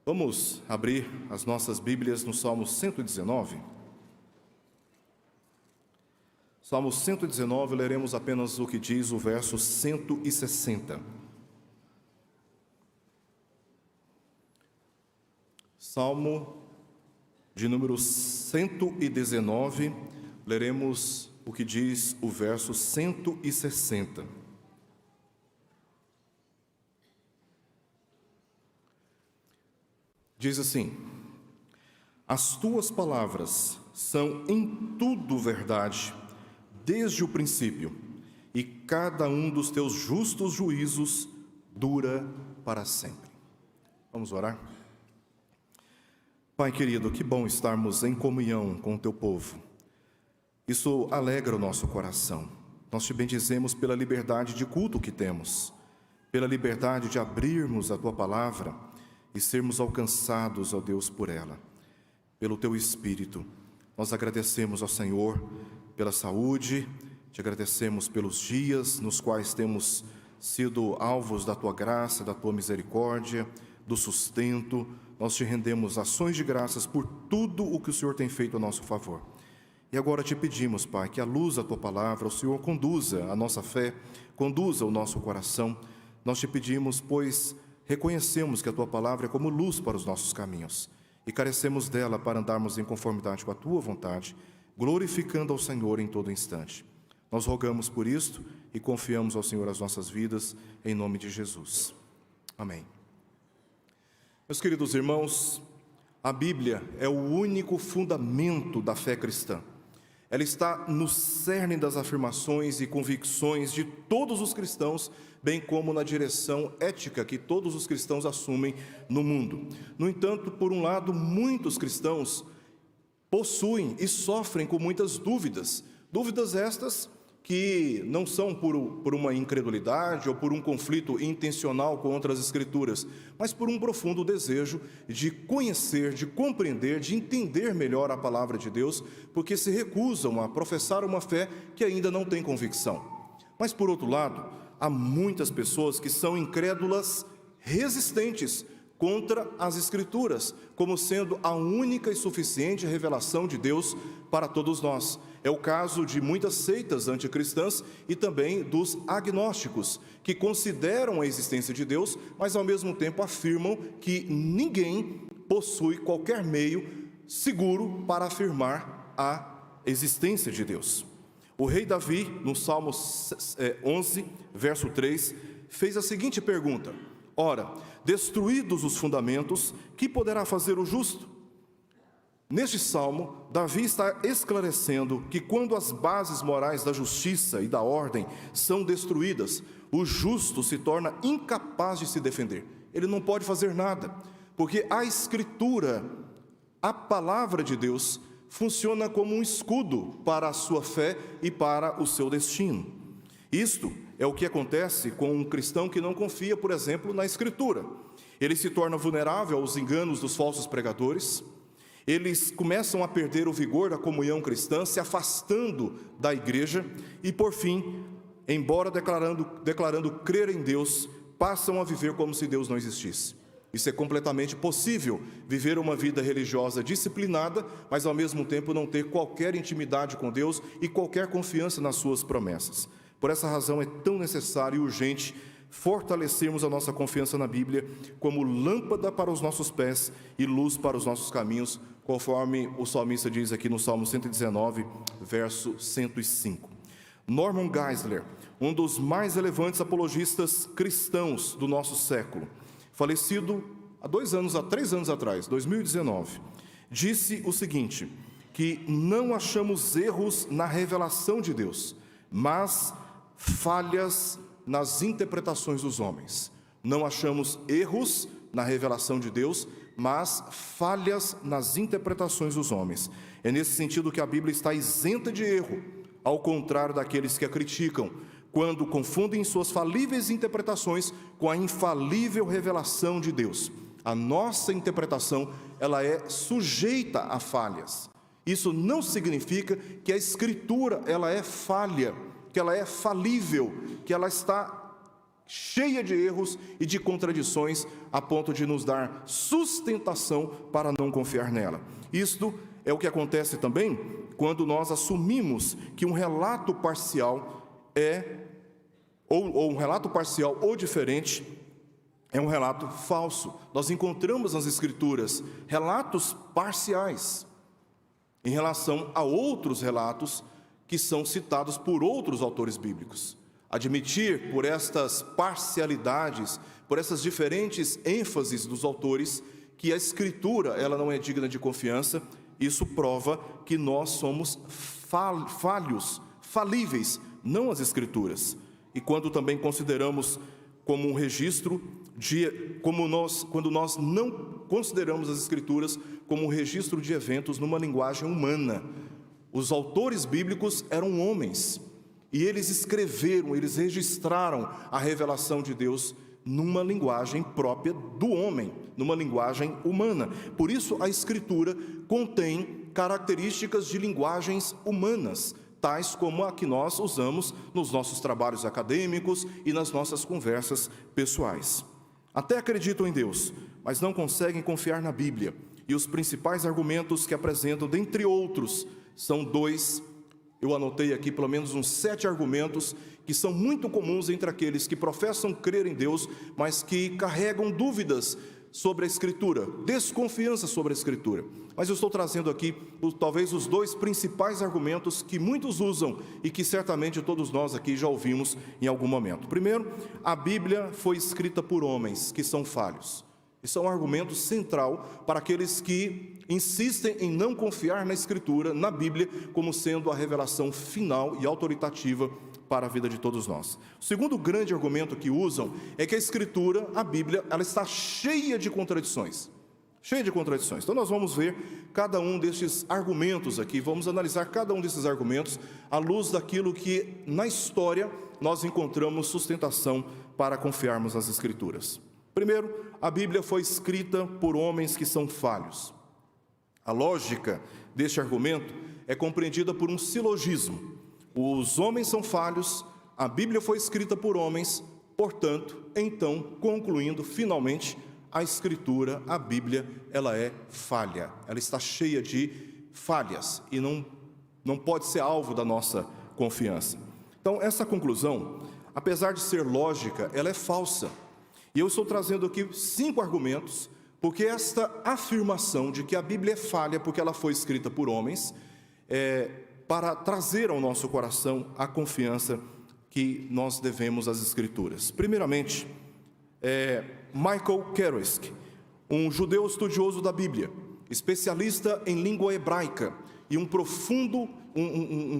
Vamos abrir as nossas Bíblias no Salmo 119. Salmo 119, leremos apenas o que diz o verso 160. Salmo de número 119, leremos o que diz o verso 160. Diz assim: as tuas palavras são em tudo verdade, desde o princípio, e cada um dos teus justos juízos dura para sempre. Vamos orar? Pai querido, que bom estarmos em comunhão com o teu povo. Isso alegra o nosso coração. Nós te bendizemos pela liberdade de culto que temos, pela liberdade de abrirmos a tua palavra e sermos alcançados, ó Deus, por ela. Pelo teu Espírito, nós agradecemos ao Senhor pela saúde, te agradecemos pelos dias nos quais temos sido alvos da tua graça, da tua misericórdia, do sustento. Nós te rendemos ações de graças por tudo o que o Senhor tem feito a nosso favor. E agora te pedimos, Pai, que à luz da tua palavra o Senhor conduza a nossa fé, conduza o nosso coração. Nós te pedimos, pois reconhecemos que a tua palavra é como luz para os nossos caminhos e carecemos dela para andarmos em conformidade com a tua vontade, glorificando ao Senhor em todo instante. Nós rogamos por isto e confiamos ao Senhor as nossas vidas, em nome de Jesus. Amém. Meus queridos irmãos, a Bíblia é o único fundamento da fé cristã. Ela está no cerne das afirmações e convicções de todos os cristãos, bem como na direção ética que todos os cristãos assumem no mundo. No entanto, por um lado, muitos cristãos possuem e sofrem com muitas dúvidas. Dúvidas estas que não são por uma incredulidade ou por um conflito intencional contra as Escrituras, mas por um profundo desejo de conhecer, de compreender, de entender melhor a palavra de Deus, porque se recusam a professar uma fé que ainda não tem convicção. Mas, por outro lado, há muitas pessoas que são incrédulas resistentes contra as Escrituras, como sendo a única e suficiente revelação de Deus para todos nós. É o caso de muitas seitas anticristãs e também dos agnósticos, que consideram a existência de Deus, mas ao mesmo tempo afirmam que ninguém possui qualquer meio seguro para afirmar a existência de Deus. O rei Davi, no Salmo 11, verso 3, fez a seguinte pergunta: ora, destruídos os fundamentos, que poderá fazer o justo? Neste salmo, Davi está esclarecendo que quando as bases morais da justiça e da ordem são destruídas, o justo se torna incapaz de se defender. Ele não pode fazer nada, porque a Escritura, a palavra de Deus, funciona como um escudo para a sua fé e para o seu destino. Isto é o que acontece com um cristão que não confia, por exemplo, na Escritura. Ele se torna vulnerável aos enganos dos falsos pregadores. Eles começam a perder o vigor da comunhão cristã, se afastando da igreja e, por fim, embora declarando crer em Deus, passam a viver como se Deus não existisse. Isso é completamente possível, viver uma vida religiosa disciplinada, mas ao mesmo tempo não ter qualquer intimidade com Deus e qualquer confiança nas suas promessas. Por essa razão é tão necessário e urgente fortalecermos a nossa confiança na Bíblia como lâmpada para os nossos pés e luz para os nossos caminhos, conforme o salmista diz aqui no Salmo 119, verso 105. Norman Geisler, um dos mais relevantes apologistas cristãos do nosso século, falecido há 3 anos atrás, 2019, disse o seguinte, que não achamos erros na revelação de Deus, mas falhas nas interpretações dos homens. Não achamos erros na revelação de Deus, mas falhas nas interpretações dos homens. É nesse sentido que a Bíblia está isenta de erro, ao contrário daqueles que a criticam, quando confundem suas falíveis interpretações com a infalível revelação de Deus. A nossa interpretação, ela é sujeita a falhas. Isso não significa que a Escritura, ela é falha, que ela é falível, que ela está cheia de erros e de contradições, a ponto de nos dar sustentação para não confiar nela. Isto é o que acontece também quando nós assumimos que um relato parcial ou um relato parcial ou diferente é um relato falso. Nós encontramos nas Escrituras relatos parciais em relação a outros relatos que são citados por outros autores bíblicos. Admitir por estas parcialidades, por essas diferentes ênfases dos autores, que a Escritura ela não é digna de confiança, isso prova que nós somos falíveis, não as Escrituras. E quando também consideramos como um registro quando nós não consideramos as Escrituras como um registro de eventos numa linguagem humana. Os autores bíblicos eram homens, e eles escreveram, eles registraram a revelação de Deus numa linguagem própria do homem, numa linguagem humana. Por isso a Escritura contém características de linguagens humanas, tais como a que nós usamos nos nossos trabalhos acadêmicos e nas nossas conversas pessoais. Até acreditam em Deus, mas não conseguem confiar na Bíblia. E os principais argumentos que apresentam, dentre outros, são dois. Eu anotei aqui pelo menos uns 7 argumentos que são muito comuns entre aqueles que professam crer em Deus, mas que carregam dúvidas sobre a Escritura, desconfiança sobre a Escritura. Mas eu estou trazendo aqui talvez os 2 principais argumentos que muitos usam e que certamente todos nós aqui já ouvimos em algum momento. Primeiro, a Bíblia foi escrita por homens que são falhos. Isso é um argumento central para aqueles que insistem em não confiar na Escritura, na Bíblia, como sendo a revelação final e autoritativa para a vida de todos nós. O segundo grande argumento que usam é que a Escritura, a Bíblia, ela está cheia de contradições. Cheia de contradições. Então nós vamos ver cada um destes argumentos aqui, vamos analisar cada um desses argumentos à luz daquilo que na história nós encontramos sustentação para confiarmos nas Escrituras. Primeiro, a Bíblia foi escrita por homens que são falhos. A lógica deste argumento é compreendida por um silogismo. Os homens são falhos, a Bíblia foi escrita por homens, portanto, então, concluindo, finalmente, a Escritura, a Bíblia, ela é falha. Ela está cheia de falhas e não pode ser alvo da nossa confiança. Então, essa conclusão, apesar de ser lógica, ela é falsa. E eu estou trazendo aqui 5 argumentos, porque esta afirmação de que a Bíblia é falha porque ela foi escrita por homens, para trazer ao nosso coração a confiança que nós devemos às Escrituras. Primeiramente, Michael Kerisk, um judeu estudioso da Bíblia, especialista em língua hebraica e um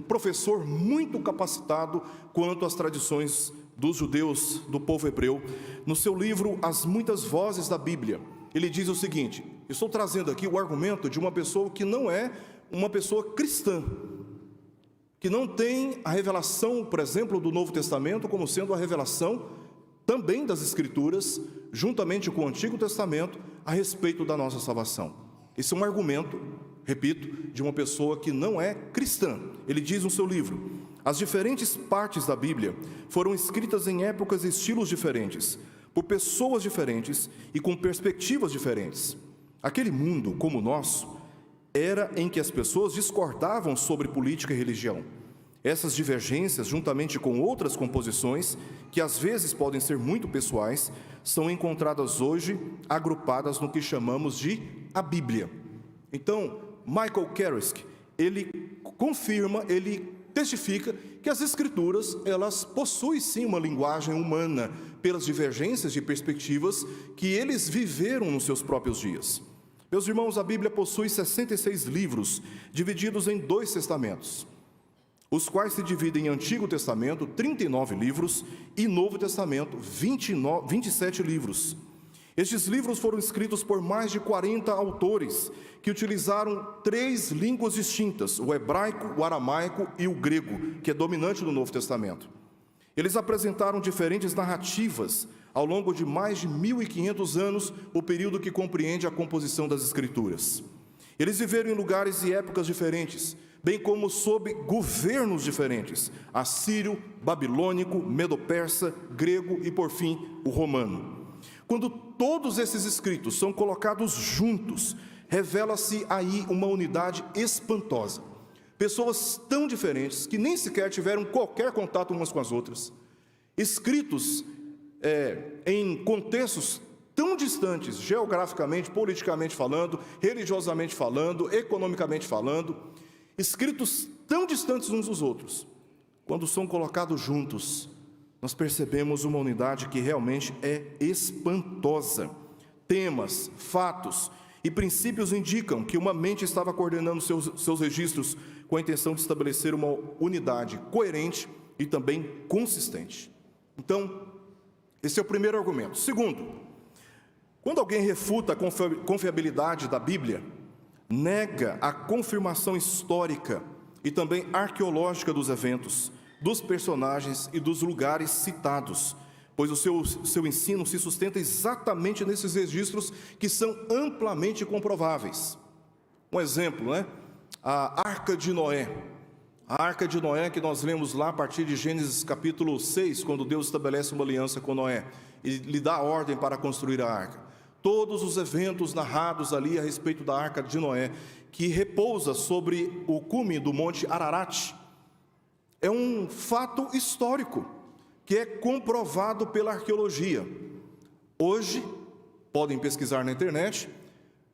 professor muito capacitado quanto às tradições dos judeus, do povo hebreu, no seu livro As Muitas Vozes da Bíblia, ele diz o seguinte: eu estou trazendo aqui o argumento de uma pessoa que não é uma pessoa cristã, que não tem a revelação, por exemplo, do Novo Testamento como sendo a revelação também das Escrituras, juntamente com o Antigo Testamento, a respeito da nossa salvação. Esse é um argumento, repito, de uma pessoa que não é cristã. Ele diz no seu livro: as diferentes partes da Bíblia foram escritas em épocas e estilos diferentes, por pessoas diferentes e com perspectivas diferentes. Aquele mundo, como o nosso, era em que as pessoas discordavam sobre política e religião. Essas divergências, juntamente com outras composições, que às vezes podem ser muito pessoais, são encontradas hoje agrupadas no que chamamos de a Bíblia. Então, Michael Kerisk, ele confirma, ele testifica que as Escrituras, elas possuem sim uma linguagem humana, pelas divergências de perspectivas que eles viveram nos seus próprios dias. Meus irmãos, a Bíblia possui 66 livros, divididos em 2 testamentos, os quais se dividem em Antigo Testamento, 39 livros, e Novo Testamento, 27 livros. Estes livros foram escritos por mais de 40 autores, que utilizaram 3 línguas distintas: o hebraico, o aramaico e o grego, que é dominante no Novo Testamento. Eles apresentaram diferentes narrativas ao longo de mais de 1.500 anos, o período que compreende a composição das Escrituras. Eles viveram em lugares e épocas diferentes, bem como sob governos diferentes: assírio, babilônico, medo-persa, grego e, por fim, o romano. Quando todos esses escritos são colocados juntos, revela-se aí uma unidade espantosa. Pessoas tão diferentes que nem sequer tiveram qualquer contato umas com as outras, escritos em contextos tão distantes, geograficamente, politicamente falando, religiosamente falando, economicamente falando, escritos tão distantes uns dos outros. Quando são colocados juntos, nós percebemos uma unidade que realmente é espantosa. Temas, fatos e princípios indicam que uma mente estava coordenando seus registros com a intenção de estabelecer uma unidade coerente e também consistente. Então, esse é o primeiro argumento. Segundo, quando alguém refuta a confiabilidade da Bíblia, nega a confirmação histórica e também arqueológica dos eventos, dos personagens e dos lugares citados, pois o seu ensino se sustenta exatamente nesses registros que são amplamente comprováveis. Um exemplo, a Arca de Noé. A Arca de Noé, que nós lemos lá a partir de Gênesis capítulo 6, quando Deus estabelece uma aliança com Noé e lhe dá ordem para construir a arca. Todos os eventos narrados ali a respeito da Arca de Noé, que repousa sobre o cume do Monte Ararat, é um fato histórico, que é comprovado pela arqueologia. Hoje, podem pesquisar na internet,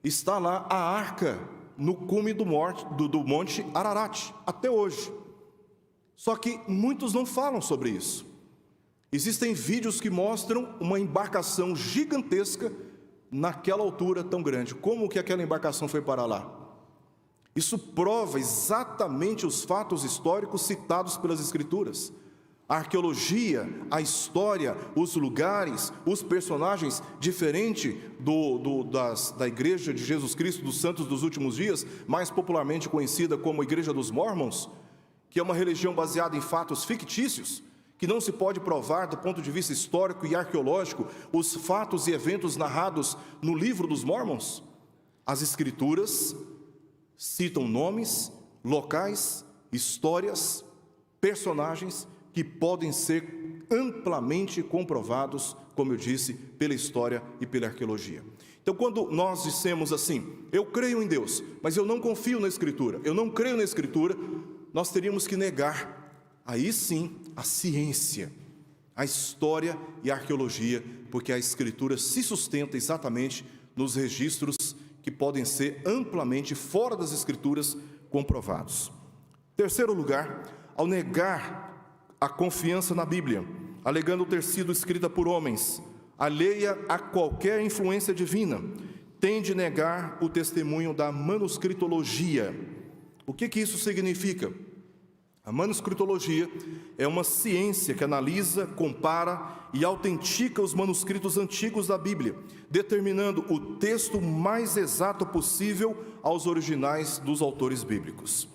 está lá a arca no cume do Monte Ararat, até hoje. Só que muitos não falam sobre isso. Existem vídeos que mostram uma embarcação gigantesca naquela altura tão grande. Como que aquela embarcação foi para lá? Isso prova exatamente os fatos históricos citados pelas Escrituras. A arqueologia, a história, os lugares, os personagens, diferente da Igreja de Jesus Cristo dos Santos dos Últimos Dias, mais popularmente conhecida como Igreja dos Mormons, que é uma religião baseada em fatos fictícios, que não se pode provar do ponto de vista histórico e arqueológico os fatos e eventos narrados no livro dos Mormons. As Escrituras citam nomes, locais, histórias, personagens que podem ser amplamente comprovados, como eu disse, pela história e pela arqueologia. Então, quando nós dissemos assim, eu creio em Deus, mas eu não confio na Escritura, eu não creio na Escritura, nós teríamos que negar, aí sim, a ciência, a história e a arqueologia, porque a Escritura se sustenta exatamente nos registros que podem ser amplamente, fora das Escrituras, comprovados. Terceiro lugar, ao negar a confiança na Bíblia, alegando ter sido escrita por homens, alheia a qualquer influência divina, tende a negar o testemunho da manuscritologia. O que isso significa? A manuscritologia é uma ciência que analisa, compara e autentica os manuscritos antigos da Bíblia, determinando o texto mais exato possível aos originais dos autores bíblicos.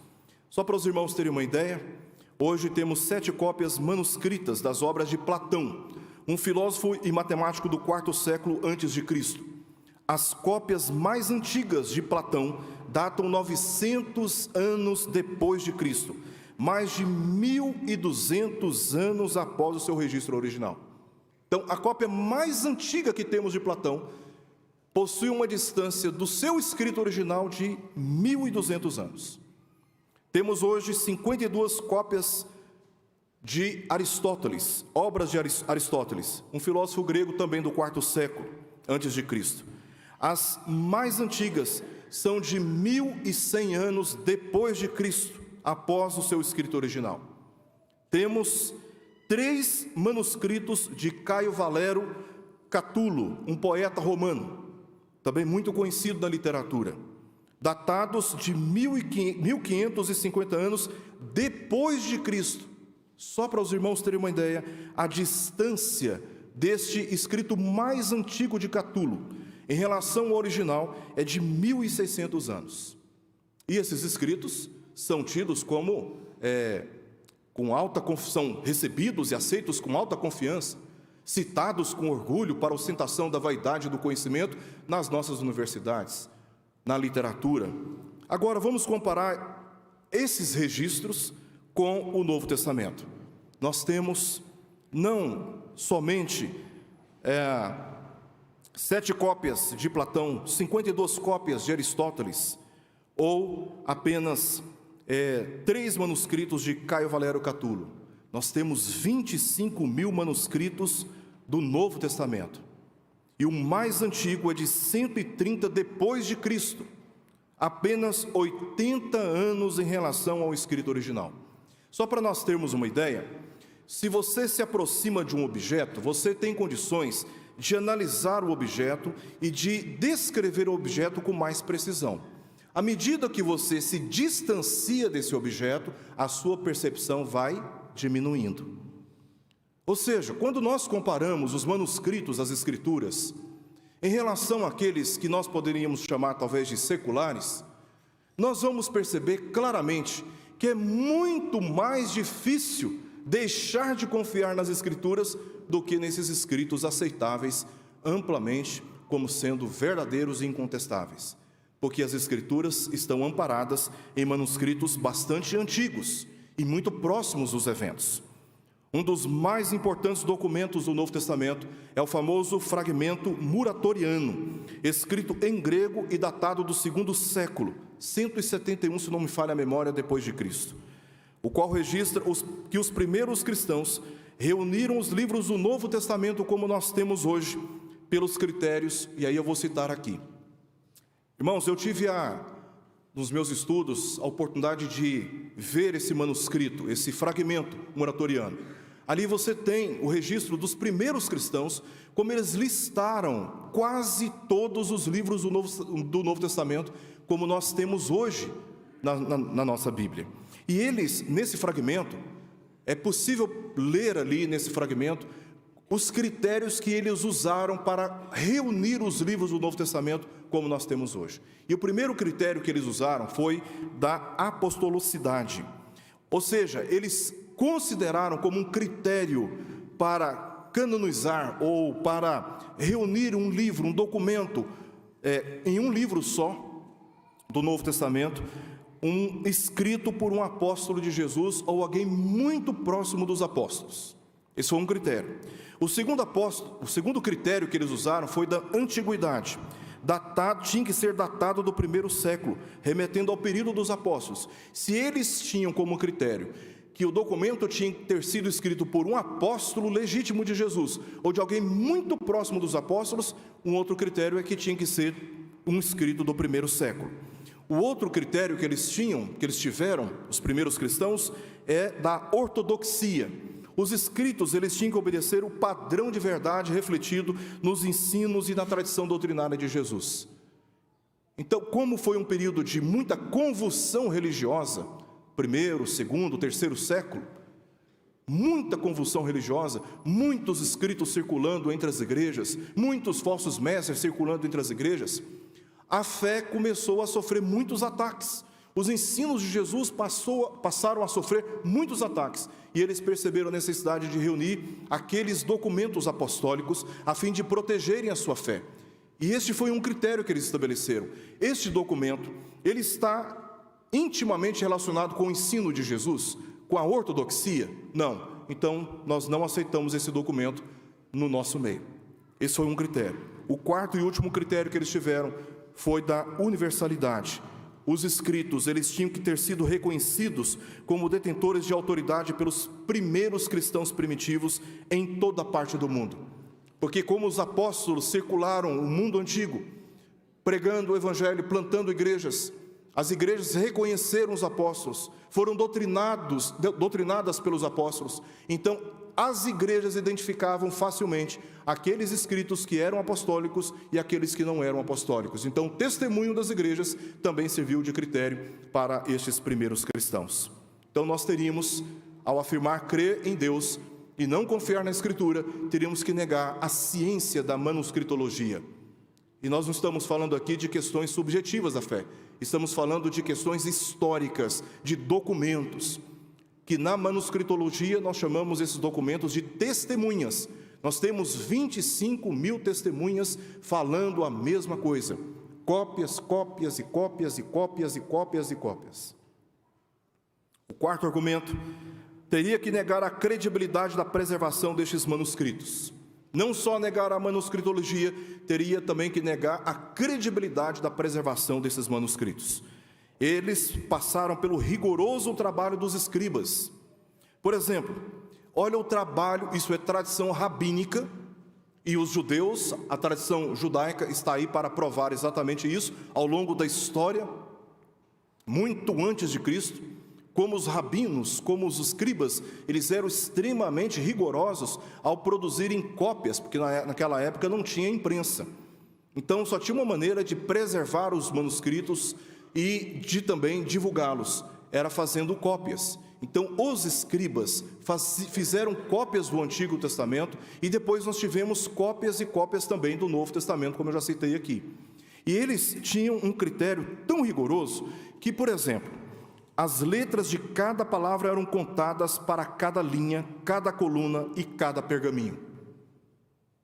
Só para os irmãos terem uma ideia, hoje temos 7 cópias manuscritas das obras de Platão, um filósofo e matemático do quarto século antes de Cristo. As cópias mais antigas de Platão datam 900 anos depois de Cristo, mais de 1.200 anos após o seu registro original. Então, a cópia mais antiga que temos de Platão possui uma distância do seu escrito original de 1.200 anos. Temos hoje 52 cópias de Aristóteles, obras de Aristóteles, um filósofo grego também do quarto século antes de Cristo. As mais antigas são de 1.100 anos depois de Cristo, após o seu escrito original. Temos 3 manuscritos de Caio Valero Catulo, um poeta romano, também muito conhecido na literatura, datados de 1550 anos depois de Cristo. Só para os irmãos terem uma ideia, a distância deste escrito mais antigo de Catulo em relação ao original é de 1.600 anos. E esses escritos são tidos como são recebidos e aceitos com alta confiança, citados com orgulho para ostentação da vaidade do conhecimento nas nossas universidades, na literatura. Agora vamos comparar esses registros com o Novo Testamento. Nós temos não somente 7 cópias de Platão, 52 cópias de Aristóteles, ou apenas 3 manuscritos de Caio Valério Catulo. Nós temos 25.000 manuscritos do Novo Testamento. E o mais antigo é de 130 depois de Cristo. Apenas 80 anos em relação ao escrito original. Só para nós termos uma ideia, se você se aproxima de um objeto, você tem condições de analisar o objeto e de descrever o objeto com mais precisão. À medida que você se distancia desse objeto, a sua percepção vai diminuindo. Ou seja, quando nós comparamos os manuscritos, as escrituras, em relação àqueles que nós poderíamos chamar talvez de seculares, nós vamos perceber claramente que é muito mais difícil deixar de confiar nas escrituras do que nesses escritos aceitáveis amplamente como sendo verdadeiros e incontestáveis. Porque as escrituras estão amparadas em manuscritos bastante antigos e muito próximos dos eventos. Um dos mais importantes documentos do Novo Testamento é o famoso fragmento muratoriano, escrito em grego e datado do 2º século, 171, se não me falha a memória, depois de Cristo, o qual registra que os primeiros cristãos reuniram os livros do Novo Testamento como nós temos hoje, pelos critérios, e aí eu vou citar aqui. Irmãos, eu tive nos meus estudos a oportunidade de ver esse manuscrito, esse fragmento muratoriano. Ali você tem o registro dos primeiros cristãos, como eles listaram quase todos os livros do Novo Testamento, como nós temos hoje na nossa Bíblia. E eles, nesse fragmento, é possível ler ali nesse fragmento os critérios que eles usaram para reunir os livros do Novo Testamento como nós temos hoje. E o primeiro critério que eles usaram foi da apostolicidade. Ou seja, eles consideraram como um critério para canonizar ou para reunir um livro, um documento, em um livro só do Novo Testamento, um escrito por um apóstolo de Jesus ou alguém muito próximo dos apóstolos. Esse foi um critério. O segundo critério que eles usaram foi da antiguidade. Tinha que ser datado do 1º século, remetendo ao período dos apóstolos. Se eles tinham como critério que o documento tinha que ter sido escrito por um apóstolo legítimo de Jesus, ou de alguém muito próximo dos apóstolos, um outro critério é que tinha que ser um escrito do 1º século. O outro critério que eles tiveram, os primeiros cristãos, é da ortodoxia. Os escritos, eles tinham que obedecer o padrão de verdade refletido nos ensinos e na tradição doutrinária de Jesus. Então, como foi um período de muita convulsão religiosa, 1º, 2º, 3º século, muita convulsão religiosa, muitos escritos circulando entre as igrejas, muitos falsos mestres circulando entre as igrejas, a fé começou a sofrer muitos ataques. Os ensinos de Jesus passaram a sofrer muitos ataques, e eles perceberam a necessidade de reunir aqueles documentos apostólicos a fim de protegerem a sua fé. E este foi um critério que eles estabeleceram. Este documento, ele está intimamente relacionado com o ensino de Jesus, com a ortodoxia? Não. Então, nós não aceitamos esse documento no nosso meio. Esse foi um critério. O quarto e último critério que eles tiveram foi da universalidade. Os escritos, eles tinham que ter sido reconhecidos como detentores de autoridade pelos primeiros cristãos primitivos em toda a parte do mundo. Porque como os apóstolos circularam o mundo antigo, pregando o evangelho, plantando igrejas, as igrejas reconheceram os apóstolos, foram doutrinadas pelos apóstolos. Então, as igrejas identificavam facilmente aqueles escritos que eram apostólicos e aqueles que não eram apostólicos. Então, o testemunho das igrejas também serviu de critério para estes primeiros cristãos. Então, nós teríamos, ao afirmar crer em Deus e não confiar na Escritura, teríamos que negar a ciência da manuscritologia. E nós não estamos falando aqui de questões subjetivas da fé, estamos falando de questões históricas, de documentos, que na manuscritologia nós chamamos esses documentos de testemunhas. Nós temos 25.000 testemunhas falando a mesma coisa. Cópias, cópias e cópias e cópias e cópias e cópias. O quarto argumento: teria que negar a credibilidade da preservação destes manuscritos. Não só negar a manuscritologia, teria também que negar a credibilidade da preservação desses manuscritos. Eles passaram pelo rigoroso trabalho dos escribas. Por exemplo, olha o trabalho, isso é tradição rabínica, e os judeus, a tradição judaica está aí para provar exatamente isso, ao longo da história, muito antes de Cristo, como os rabinos, como os escribas, eles eram extremamente rigorosos ao produzirem cópias, porque naquela época não tinha imprensa. Então só tinha uma maneira de preservar os manuscritos e de também divulgá-los, era fazendo cópias. Então os escribas fizeram cópias do Antigo Testamento e depois nós tivemos cópias e cópias também do Novo Testamento, como eu já citei aqui. E eles tinham um critério tão rigoroso que, por exemplo, as letras de cada palavra eram contadas para cada linha, cada coluna e cada pergaminho.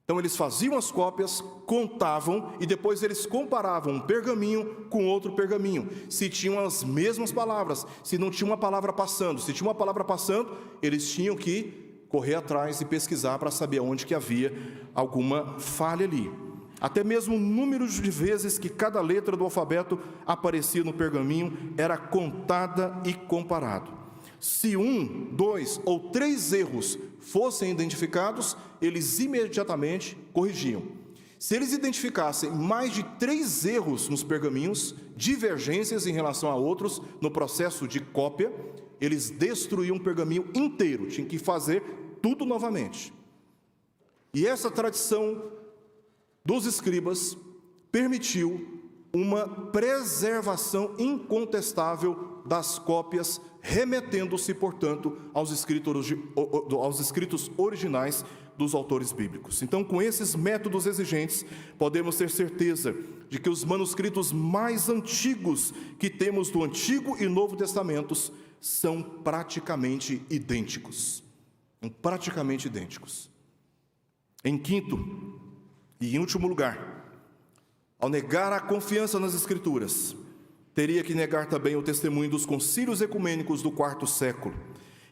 Então eles faziam as cópias, contavam e depois eles comparavam um pergaminho com outro pergaminho. Se tinham as mesmas palavras, se não tinha uma palavra passando. Se tinha uma palavra passando, eles tinham que correr atrás e pesquisar para saber onde que havia alguma falha ali. Até mesmo o número de vezes que cada letra do alfabeto aparecia no pergaminho era contada e comparado. Se 1, 2 ou 3 erros fossem identificados, eles imediatamente corrigiam. Se eles identificassem mais de 3 erros nos pergaminhos, divergências em relação a outros, no processo de cópia, eles destruíam o pergaminho inteiro, tinham que fazer tudo novamente. E essa tradição dos escribas permitiu uma preservação incontestável das cópias, remetendo-se, portanto, aos escritos originais dos autores bíblicos. Então, com esses métodos exigentes, podemos ter certeza de que os manuscritos mais antigos que temos do Antigo e Novo Testamentos são praticamente idênticos. Praticamente idênticos. Em quinto e em último lugar, ao negar a confiança nas Escrituras, teria que negar também o testemunho dos concílios ecumênicos do quarto século,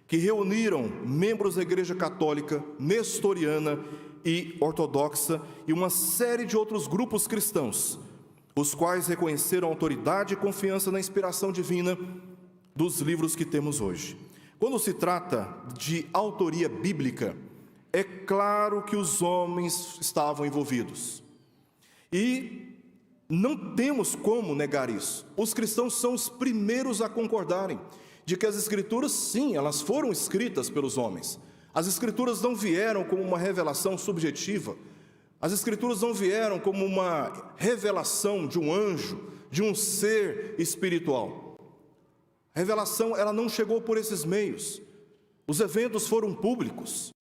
que reuniram membros da Igreja Católica, Nestoriana e Ortodoxa e uma série de outros grupos cristãos, os quais reconheceram a autoridade e confiança na inspiração divina dos livros que temos hoje. Quando se trata de autoria bíblica, é claro que os homens estavam envolvidos. E não temos como negar isso. Os cristãos são os primeiros a concordarem de que as Escrituras, sim, elas foram escritas pelos homens. As Escrituras não vieram como uma revelação subjetiva. As Escrituras não vieram como uma revelação de um anjo, de um ser espiritual. A revelação, ela não chegou por esses meios. Os eventos foram públicos.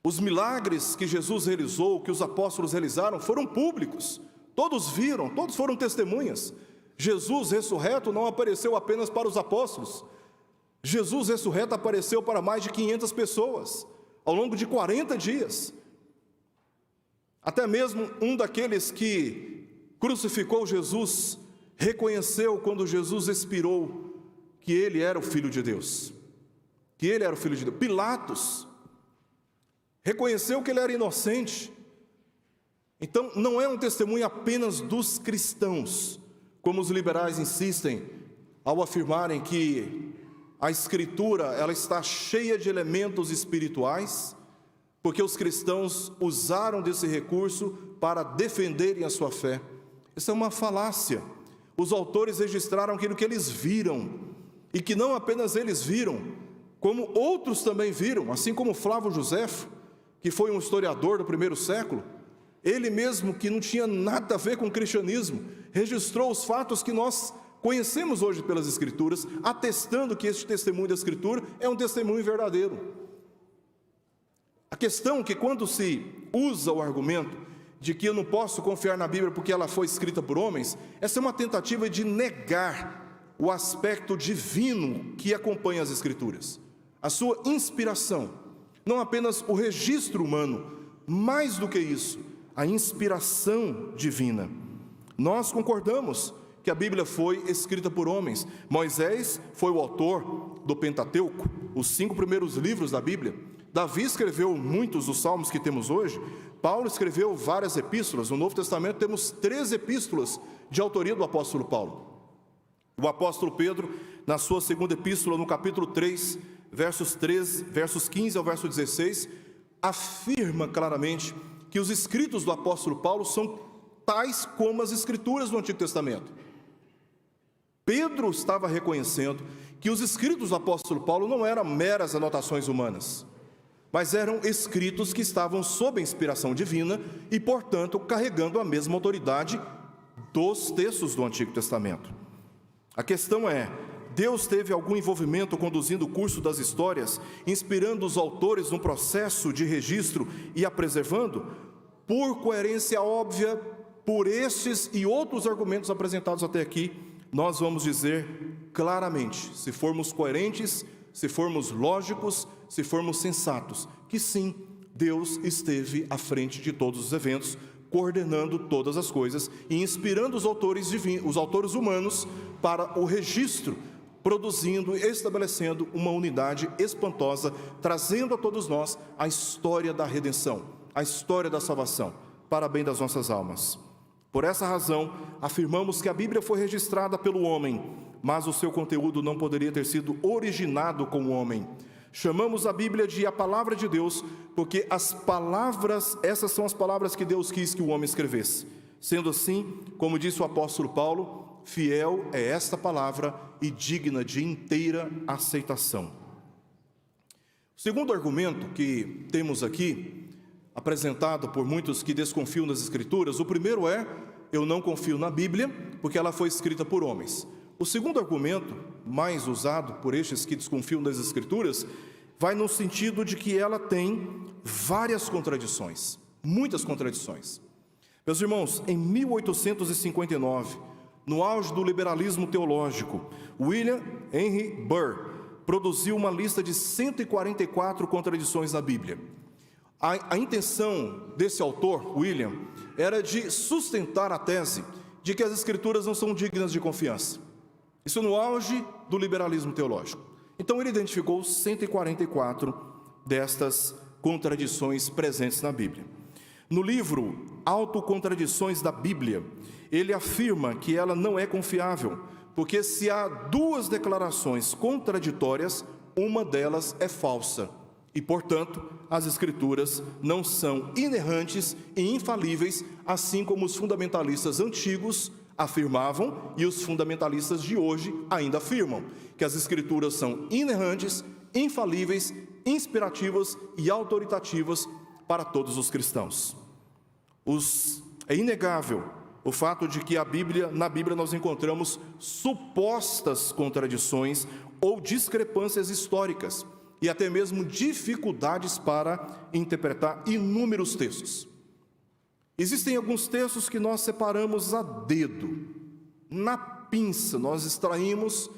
Os milagres que Jesus realizou, que os apóstolos realizaram, foram públicos. Todos viram, todos foram testemunhas. Jesus ressurreto não apareceu apenas para os apóstolos. Jesus ressurreto apareceu para mais de 500 pessoas, ao longo de 40 dias. Até mesmo um daqueles que crucificou Jesus, reconheceu quando Jesus expirou, que ele era o Filho de Deus. Que ele era o Filho de Deus. Pilatos reconheceu que ele era inocente. Então, não é um testemunho apenas dos cristãos, como os liberais insistem ao afirmarem que a Escritura ela está cheia de elementos espirituais, porque os cristãos usaram desse recurso para defenderem a sua fé. Isso é uma falácia. Os autores registraram aquilo que eles viram, e que não apenas eles viram, como outros também viram, assim como Flávio Joséfo, que foi um historiador do primeiro século. Ele mesmo, que não tinha nada a ver com o cristianismo, registrou os fatos que nós conhecemos hoje pelas Escrituras, atestando que este testemunho da Escritura é um testemunho verdadeiro. A questão é que quando se usa o argumento de que eu não posso confiar na Bíblia porque ela foi escrita por homens, essa é uma tentativa de negar o aspecto divino que acompanha as Escrituras, a sua inspiração, não apenas o registro humano, mais do que isso, a inspiração divina. Nós concordamos que a Bíblia foi escrita por homens. Moisés foi o autor do Pentateuco, os 5 primeiros livros da Bíblia. Davi escreveu muitos dos salmos que temos hoje. Paulo escreveu várias epístolas. No Novo Testamento temos 3 epístolas de autoria do apóstolo Paulo. O apóstolo Pedro, na sua segunda epístola, no capítulo 3, versos 15 ao verso 16, afirma claramente que os escritos do apóstolo Paulo são tais como as escrituras do Antigo Testamento. Pedro estava reconhecendo que os escritos do apóstolo Paulo não eram meras anotações humanas, mas eram escritos que estavam sob a inspiração divina e, portanto, carregando a mesma autoridade dos textos do Antigo Testamento. A questão é: Deus teve algum envolvimento conduzindo o curso das histórias, inspirando os autores no processo de registro e a preservando? Por coerência óbvia, por estes e outros argumentos apresentados até aqui, nós vamos dizer claramente, se formos coerentes, se formos lógicos, se formos sensatos, que sim, Deus esteve à frente de todos os eventos, coordenando todas as coisas e inspirando os autores humanos para o registro, produzindo e estabelecendo uma unidade espantosa, trazendo a todos nós a história da redenção, a história da salvação, para bem das nossas almas. Por essa razão, afirmamos que a Bíblia foi registrada pelo homem, mas o seu conteúdo não poderia ter sido originado com o homem. Chamamos a Bíblia de a Palavra de Deus, porque essas são as palavras que Deus quis que o homem escrevesse. Sendo assim, como disse o apóstolo Paulo, fiel é esta palavra e digna de inteira aceitação. O segundo argumento que temos aqui, apresentado por muitos que desconfiam das Escrituras, o primeiro é: eu não confio na Bíblia, porque ela foi escrita por homens. O segundo argumento, mais usado por estes que desconfiam das Escrituras, vai no sentido de que ela tem várias contradições, muitas contradições. Meus irmãos, em 1859, no auge do liberalismo teológico, William Henry Burr produziu uma lista de 144 contradições na Bíblia. A intenção desse autor, William, era de sustentar a tese de que as Escrituras não são dignas de confiança. Isso no auge do liberalismo teológico. Então ele identificou 144 destas contradições presentes na Bíblia. No livro Autocontradições da Bíblia, ele afirma que ela não é confiável, porque se há 2 declarações contraditórias, uma delas é falsa. E, portanto, as Escrituras não são inerrantes e infalíveis, assim como os fundamentalistas antigos afirmavam e os fundamentalistas de hoje ainda afirmam, que as Escrituras são inerrantes, infalíveis, inspirativas e autoritativas para todos os cristãos. É inegável o fato de que na Bíblia nós encontramos supostas contradições ou discrepâncias históricas, e até mesmo dificuldades para interpretar inúmeros textos. Existem alguns textos que nós separamos a dedo, na pinça, nós extraímos,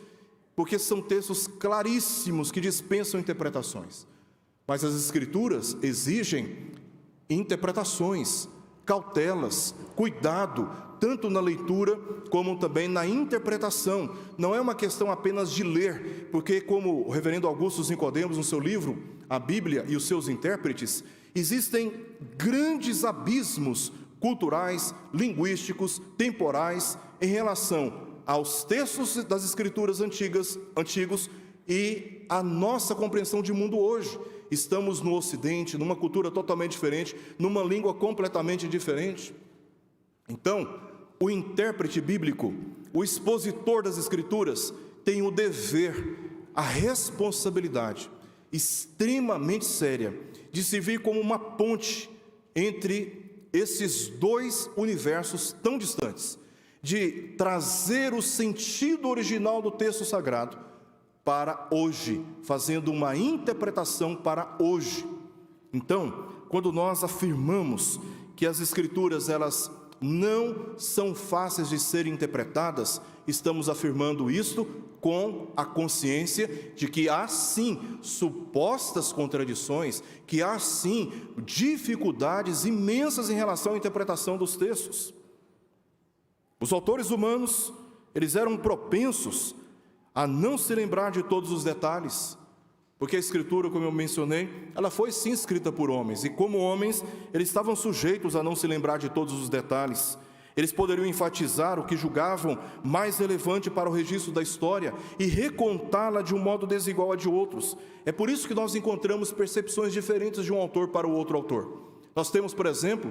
porque são textos claríssimos que dispensam interpretações. Mas as Escrituras exigem interpretações, cautelas, cuidado, tanto na leitura como também na interpretação. Não é uma questão apenas de ler, porque como o reverendo Augusto Nicodemos, no seu livro, A Bíblia e os seus intérpretes, existem grandes abismos culturais, linguísticos, temporais, em relação aos textos das Escrituras antigos e a nossa compreensão de mundo hoje. Estamos no Ocidente, numa cultura totalmente diferente, numa língua completamente diferente. Então, o intérprete bíblico, o expositor das Escrituras, tem o dever, a responsabilidade extremamente séria de servir como uma ponte entre esses 2 universos tão distantes, de trazer o sentido original do texto sagrado para hoje, fazendo uma interpretação para hoje. Então, quando nós afirmamos que as Escrituras elas não são fáceis de serem interpretadas, estamos afirmando isto com a consciência de que há sim supostas contradições, que há sim dificuldades imensas em relação à interpretação dos textos. Os autores humanos Eles eram propensos a não se lembrar de todos os detalhes, porque a Escritura, como eu mencionei, ela foi sim escrita por homens, e como homens, eles estavam sujeitos a não se lembrar de todos os detalhes. Eles poderiam enfatizar o que julgavam mais relevante para o registro da história e recontá-la de um modo desigual a de outros. É por isso que nós encontramos percepções diferentes de um autor para o outro autor. Nós temos, por exemplo,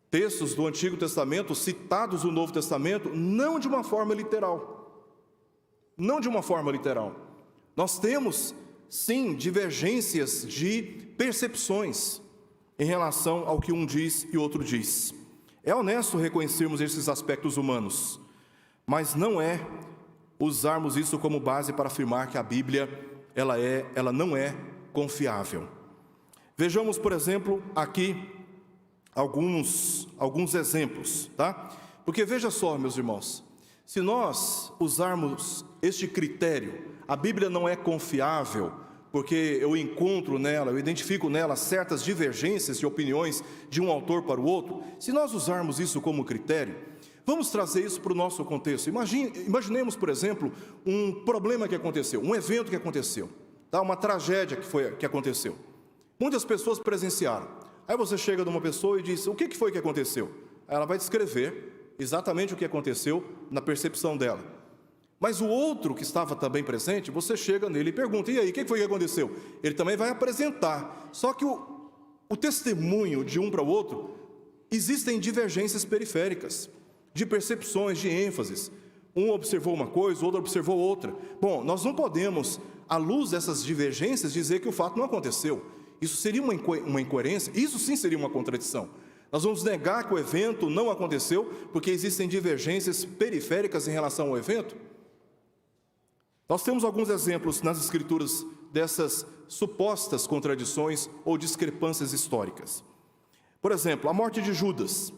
textos do Antigo Testamento citados no Novo Testamento, não de uma forma literal. Não de uma forma literal. Nós temos, sim, divergências de percepções em relação ao que um diz e outro diz. É honesto reconhecermos esses aspectos humanos, mas não é usarmos isso como base para afirmar que a Bíblia ela não é confiável. Vejamos, por exemplo, aqui alguns exemplos, tá? Porque veja só, meus irmãos, se nós usarmos este critério, a Bíblia não é confiável, porque eu encontro nela, eu identifico nela certas divergências de opiniões de um autor para o outro. Se nós usarmos isso como critério, vamos trazer isso para o nosso contexto. Imaginemos, por exemplo, um problema que aconteceu, um evento que aconteceu, tá? Uma tragédia que aconteceu. Muitas pessoas presenciaram. Aí você chega de uma pessoa e diz: o que foi que aconteceu? Aí ela vai descrever exatamente o que aconteceu na percepção dela. Mas o outro que estava também presente, você chega nele e pergunta: e aí, o que foi que aconteceu? Ele também vai apresentar. Só que o testemunho de um para o outro, existem divergências periféricas, de percepções, de ênfases. Um observou uma coisa, o outro observou outra. Bom, nós não podemos, à luz dessas divergências, dizer que o fato não aconteceu. Isso seria uma incoerência, isso sim seria uma contradição. Nós vamos negar que o evento não aconteceu, porque existem divergências periféricas em relação ao evento? Nós temos alguns exemplos nas Escrituras dessas supostas contradições ou discrepâncias históricas. Por exemplo, a morte de Judas.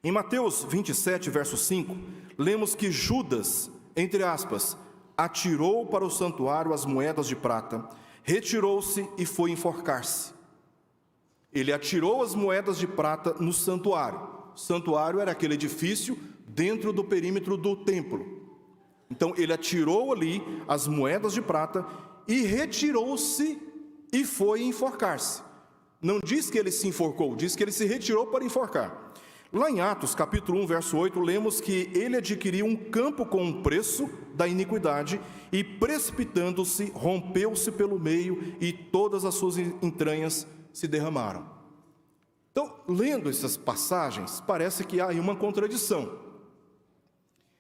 Em Mateus 27, verso 5, lemos que Judas, entre aspas, atirou para o santuário as moedas de prata, retirou-se e foi enforcar-se. Ele atirou as moedas de prata no santuário. O santuário era aquele edifício dentro do perímetro do templo. Então ele atirou ali as moedas de prata e retirou-se e foi enforcar-se. Não diz que ele se enforcou, diz que ele se retirou para enforcar. Lá em Atos, capítulo 1, verso 8, lemos que ele adquiriu um campo com um preço da iniquidade e, precipitando-se, rompeu-se pelo meio e todas as suas entranhas se derramaram. Então, lendo essas passagens, parece que há aí uma contradição.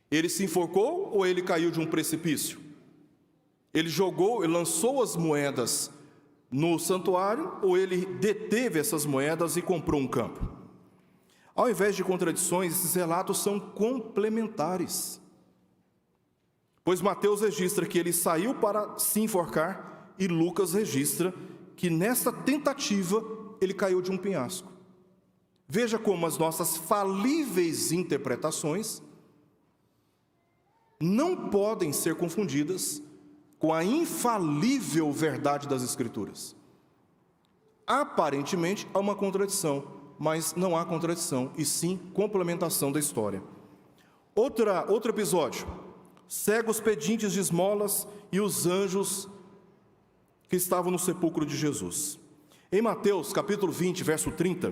Ele se enforcou ou ele caiu de um precipício? Ele lançou as moedas no santuário ou ele deteve essas moedas e comprou um campo? Ao invés de contradições, esses relatos são complementares. Pois Mateus registra que ele saiu para se enforcar e Lucas registra que nessa tentativa ele caiu de um penhasco. Veja como as nossas falíveis interpretações não podem ser confundidas com a infalível verdade das Escrituras. Aparentemente há uma contradição, mas não há contradição, e sim complementação da história. Outro episódio: cegos pedintes de esmolas e os anjos que estavam no sepulcro de Jesus. Em Mateus capítulo 20, verso 30,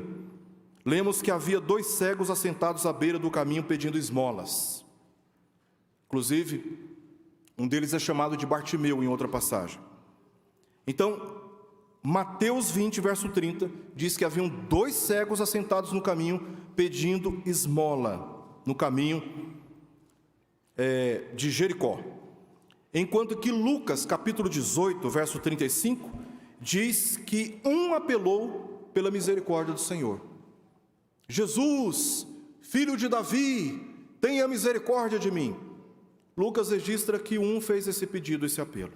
lemos que havia 2 cegos assentados à beira do caminho pedindo esmolas. Inclusive, um deles é chamado de Bartimeu em outra passagem. Então, Mateus 20, verso 30, diz que haviam 2 cegos assentados no caminho pedindo esmola, no caminho de Jericó. Enquanto que Lucas, capítulo 18, verso 35, diz que um apelou pela misericórdia do Senhor. Jesus, filho de Davi, tenha misericórdia de mim. Lucas registra que um fez esse pedido, esse apelo.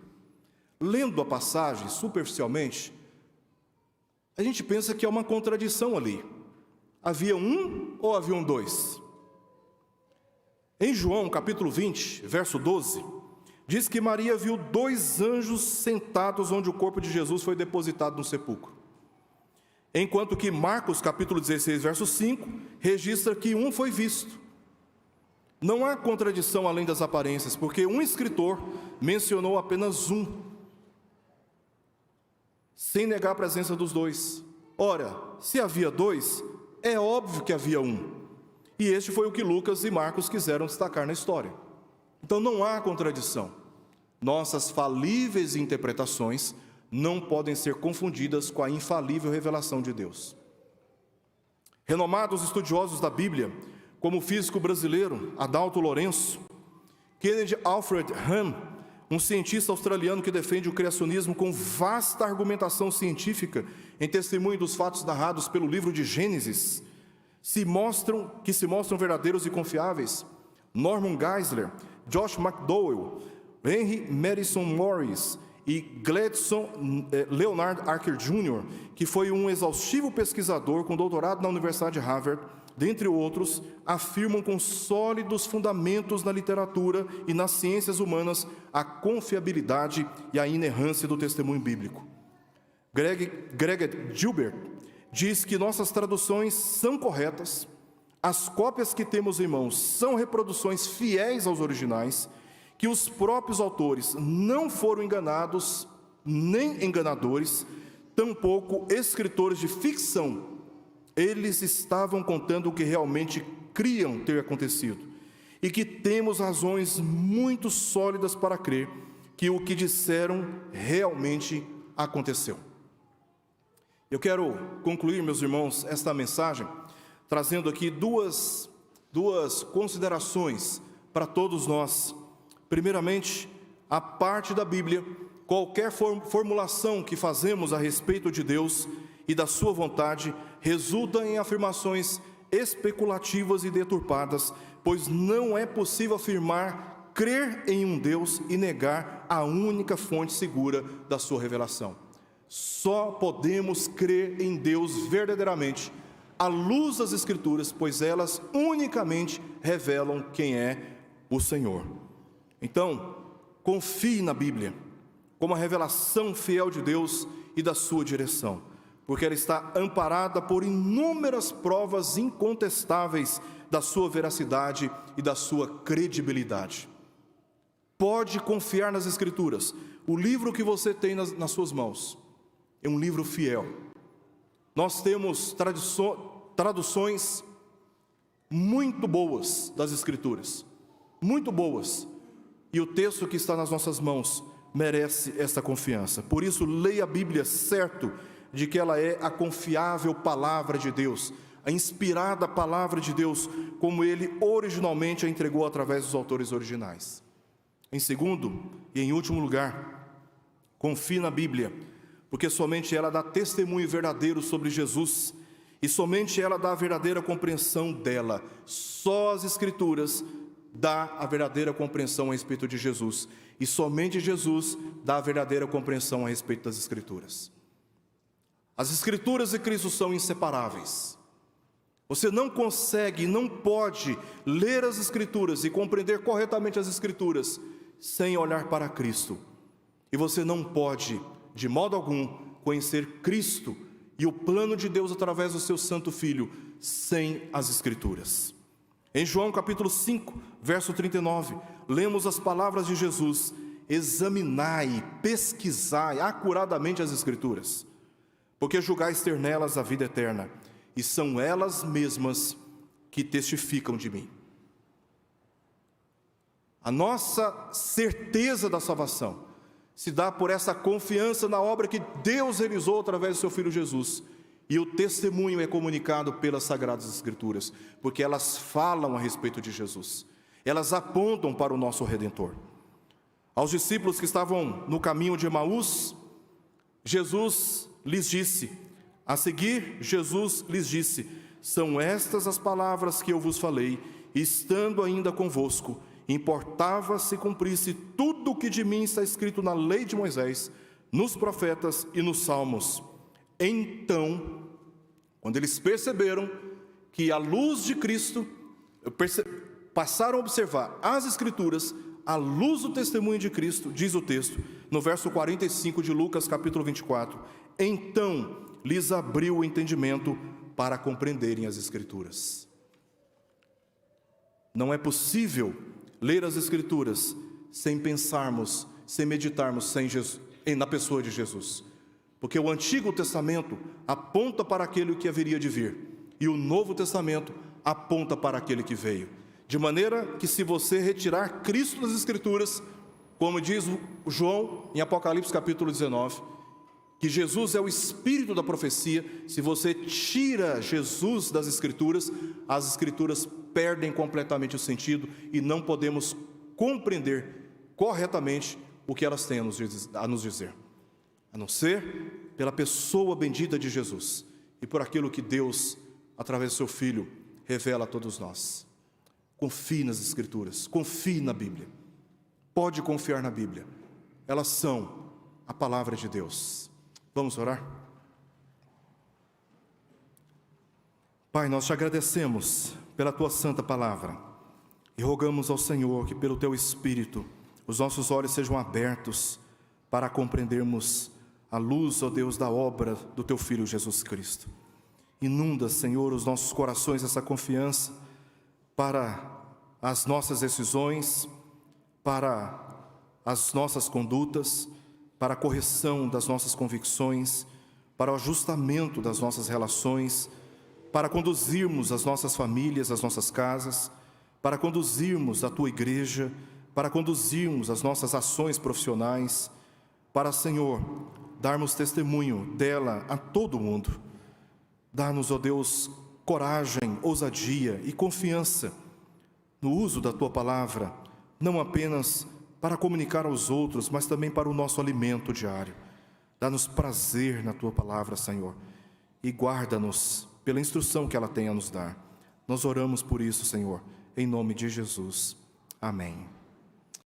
Lendo a passagem superficialmente, a gente pensa que há uma contradição ali. Havia um ou haviam 2? Em João, capítulo 20, verso 12, diz que Maria viu 2 anjos sentados onde o corpo de Jesus foi depositado no sepulcro. Enquanto que Marcos, capítulo 16, verso 5, registra que um foi visto. Não há contradição além das aparências, porque um escritor mencionou apenas um, sem negar a presença dos dois. Ora, se havia dois, é óbvio que havia um. E este foi o que Lucas e Marcos quiseram destacar na história. Então não há contradição. Nossas falíveis interpretações não podem ser confundidas com a infalível revelação de Deus. Renomados estudiosos da Bíblia, como o físico brasileiro Adalto Lourenço, Kenneth Alfred Hahn, um cientista australiano que defende o criacionismo com vasta argumentação científica em testemunho dos fatos narrados pelo livro de Gênesis, que se mostram verdadeiros e confiáveis. Norman Geisler, Josh McDowell, Henry Madison Morris e Gladson Leonard Archer Jr., que foi um exaustivo pesquisador com doutorado na Universidade de Harvard, dentre outros, afirmam com sólidos fundamentos na literatura e nas ciências humanas a confiabilidade e a inerrância do testemunho bíblico. Greg Gilbert diz que nossas traduções são corretas, as cópias que temos em mãos são reproduções fiéis aos originais, que os próprios autores não foram enganados, nem enganadores, tampouco escritores de ficção. Eles estavam contando o que realmente criam ter acontecido, e que temos razões muito sólidas para crer que o que disseram realmente aconteceu. Eu quero concluir, meus irmãos, esta mensagem, trazendo aqui duas considerações para todos nós. Primeiramente, a parte da Bíblia, qualquer formulação que fazemos a respeito de Deus e da sua vontade, resulta em afirmações especulativas e deturpadas, pois não é possível afirmar crer em um Deus e negar a única fonte segura da sua revelação. Só podemos crer em Deus verdadeiramente à luz das Escrituras, pois elas unicamente revelam quem é o Senhor. Então, confie na Bíblia como a revelação fiel de Deus e da sua direção, porque ela está amparada por inúmeras provas incontestáveis da sua veracidade e da sua credibilidade. Pode confiar nas Escrituras. O livro que você tem nas suas mãos é um livro fiel. Nós temos traduções muito boas das Escrituras, muito boas, e o texto que está nas nossas mãos merece esta confiança. Por isso, leia a Bíblia certo de que ela é a confiável palavra de Deus, a inspirada palavra de Deus, como Ele originalmente a entregou através dos autores originais. Em segundo e em último lugar, confie na Bíblia, porque somente ela dá testemunho verdadeiro sobre Jesus, e somente ela dá a verdadeira compreensão dela. Só as Escrituras dá a verdadeira compreensão a respeito de Jesus, e somente Jesus dá a verdadeira compreensão a respeito das Escrituras. As Escrituras e Cristo são inseparáveis. Você não consegue, não pode ler as Escrituras e compreender corretamente as Escrituras sem olhar para Cristo. E você não pode, de modo algum, conhecer Cristo e o plano de Deus através do seu Santo Filho sem as Escrituras. Em João capítulo 5, verso 39, lemos as palavras de Jesus: examinai, pesquisai acuradamente as Escrituras, porque julgais ter nelas a vida eterna, e são elas mesmas que testificam de mim. A nossa certeza da salvação se dá por essa confiança na obra que Deus realizou através do seu Filho Jesus, e o testemunho é comunicado pelas Sagradas Escrituras, porque elas falam a respeito de Jesus, elas apontam para o nosso Redentor. Aos discípulos que estavam no caminho de Emaús, Jesus lhes disse, a seguir Jesus lhes disse: são estas as palavras que eu vos falei, estando ainda convosco. Importava se cumprisse tudo o que de mim está escrito na lei de Moisés, nos profetas e nos salmos. Então, quando eles perceberam que a luz de Cristo, passaram a observar as Escrituras, à luz do testemunho de Cristo, diz o texto, no verso 45 de Lucas capítulo 24, então lhes abriu o entendimento para compreenderem as Escrituras. Não é possível ler as Escrituras sem pensarmos, sem meditarmos na pessoa de Jesus. Porque o Antigo Testamento aponta para aquele que haveria de vir, e o Novo Testamento aponta para aquele que veio. De maneira que, se você retirar Cristo das Escrituras, como diz João em Apocalipse capítulo 19, que Jesus é o espírito da profecia, se você tira Jesus das Escrituras, as Escrituras perdem completamente o sentido e não podemos compreender corretamente o que elas têm a nos dizer, a não ser pela pessoa bendita de Jesus e por aquilo que Deus, através do seu Filho, revela a todos nós. Confie nas Escrituras, confie na Bíblia. Pode confiar na Bíblia. Elas são a palavra de Deus. Vamos orar? Pai, nós te agradecemos pela tua santa palavra e rogamos ao Senhor que, pelo teu Espírito, os nossos olhos sejam abertos para compreendermos a luz, ó Deus, da obra do teu Filho Jesus Cristo. Inunda, Senhor, os nossos corações essa confiança para as nossas decisões, para as nossas condutas, para a correção das nossas convicções, para o ajustamento das nossas relações, para conduzirmos as nossas famílias, as nossas casas, para conduzirmos a tua igreja, para conduzirmos as nossas ações profissionais, para, Senhor, darmos testemunho dela a todo mundo. Dá-nos, ó Deus, coragem, ousadia e confiança no uso da tua palavra, não apenas para comunicar aos outros, mas também para o nosso alimento diário. Dá-nos prazer na tua palavra, Senhor, e guarda-nos pela instrução que ela tem a nos dar. Nós oramos por isso, Senhor, em nome de Jesus. Amém.